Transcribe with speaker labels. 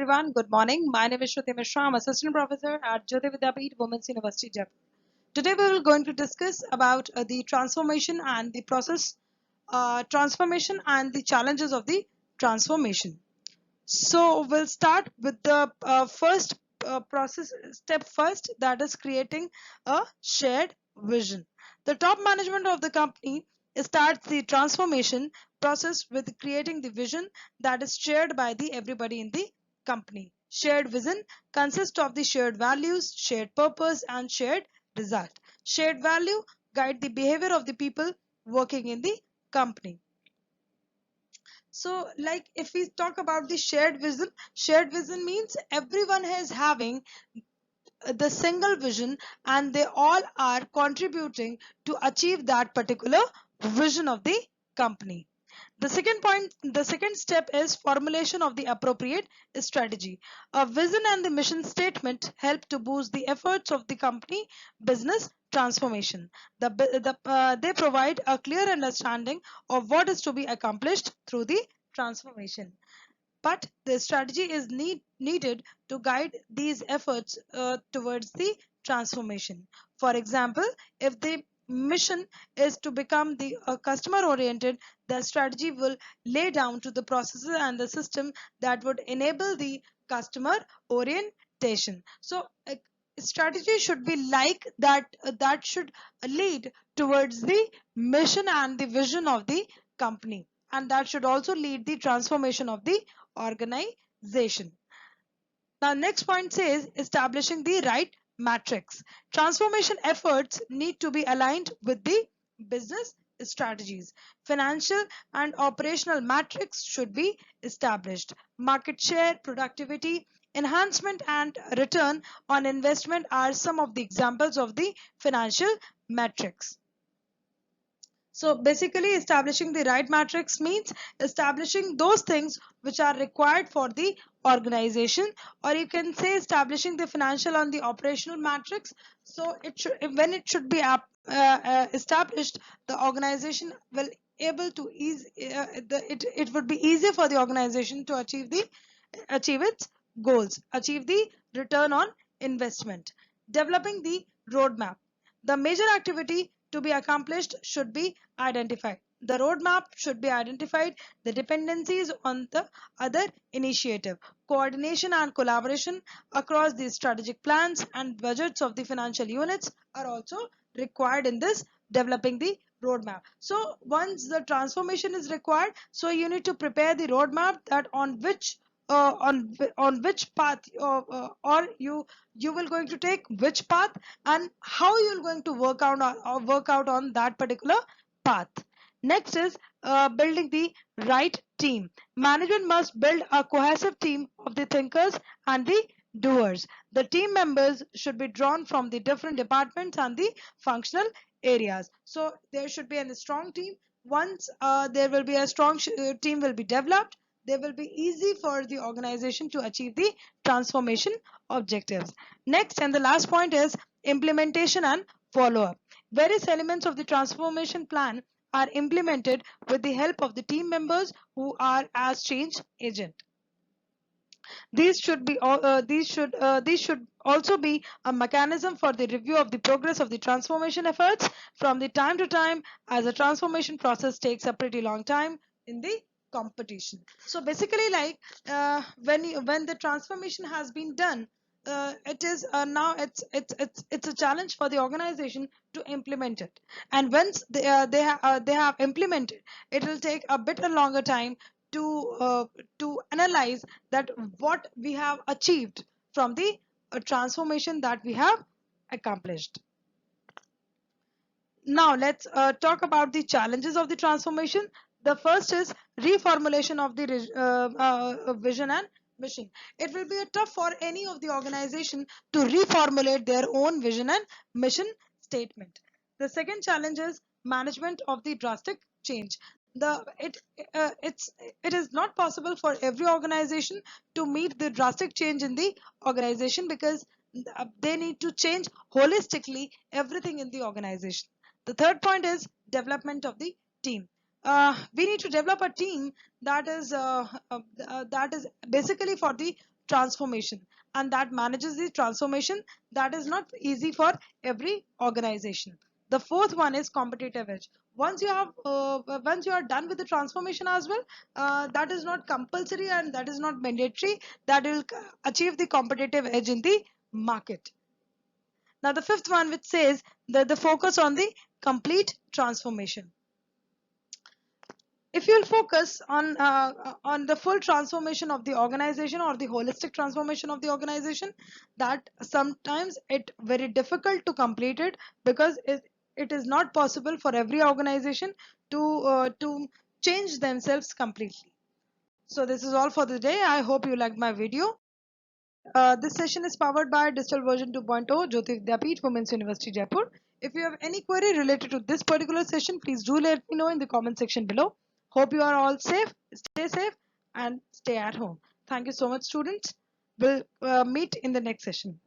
Speaker 1: everyone. Good morning. My name is Shruti Mishra. I'm Assistant Professor at Jyoti Vidyapeeth Women's University, Jaipur. Today we will going to discuss about the transformation and the process, transformation and the challenges of the transformation. So we'll start with the first process step first, that is creating a shared vision. The top management of the company starts the transformation process with creating the vision that is shared by the everybody in the company. Shared vision consists of the shared values, shared purpose, and shared result. Shared value guide the behavior of the people working in the company. So, like if we talk about the shared vision means everyone is having the single vision and they all are contributing to achieve that particular vision of the company. The second step is formulation of the appropriate strategy. A vision and the mission statement help to boost the efforts of the company business transformation. They provide a clear understanding of what is to be accomplished through the transformation. But the strategy is needed to guide these efforts towards the transformation. For example, if the mission is to become the customer oriented, the strategy will lay down to the processes and the system that would enable the customer orientation. So strategy should be like that, that should lead towards the mission and the vision of the company, and that should also lead the transformation of the organization. Now, next point says establishing the right matrix. Transformation efforts need to be aligned with the business strategies. Financial and operational matrix should be established. Market share, productivity, enhancement, and return on investment are some of the examples of the financial metrics. So basically establishing the right matrix means establishing those things which are required for the organization, or you can say establishing the financial and the operational matrix. So when it should be established, the organization will able to it would be easier for the organization to achieve its goals, achieve the return on investment. Developing the roadmap. The major activity to be accomplished should be identified. The roadmap should be identified, the dependencies on the other initiative. Coordination and collaboration across the strategic plans and budgets of the financial units are also required in this developing the roadmap. So once the transformation is required, so you need to prepare the roadmap that on which path or you will going to take which path and how you're going to work out on that particular path. Next is building the right team. Management must build a cohesive team of the thinkers and the doers. The team members should be drawn from the different departments and the functional areas. So there should be a strong team. Once there will be a strong team will be developed, they will be easy for the organization to achieve the transformation objectives. Next and the last point is implementation and follow-up. Various elements of the transformation plan are implemented with the help of the team members who are as change agent. These should also be a mechanism for the review of the progress of the transformation efforts from the time to time, as the transformation process takes a pretty long time in the competition. So basically, like when the transformation has been done, it is now it's a challenge for the organization to implement it, and once they have implemented, it will take a bit a longer time to analyze that what we have achieved from the transformation that we have accomplished. Now let's talk about the challenges of the transformation. The first is reformulation of the vision and mission. It will be tough for any of the organization to reformulate their own vision and mission statement. The second challenge is management of the drastic change. The it is not possible for every organization to meet the drastic change in the organization, because they need to change holistically everything in the organization. The third point is development of the team. We need to develop a team that is basically for the transformation, and that manages the transformation. That is not easy for every organization. The fourth one is competitive edge. Once you are done with the transformation as well, that is not compulsory and that is not mandatory, that will achieve the competitive edge in the market. Now the fifth one, which says that the focus on the complete transformation. If you'll focus on the full transformation of the organization or the holistic transformation of the organization, that sometimes it very difficult to complete it, because it is not possible for every organization to change themselves completely. So this is all for the day. I hope you liked my video. This session is powered by Digital Version 2.0, Jyoti Vidyapeeth, Women's University, Jaipur. If you have any query related to this particular session, please do let me know in the comment section below. Hope you are all safe, stay safe, and stay at home. Thank you so much, students. We'll meet in the next session.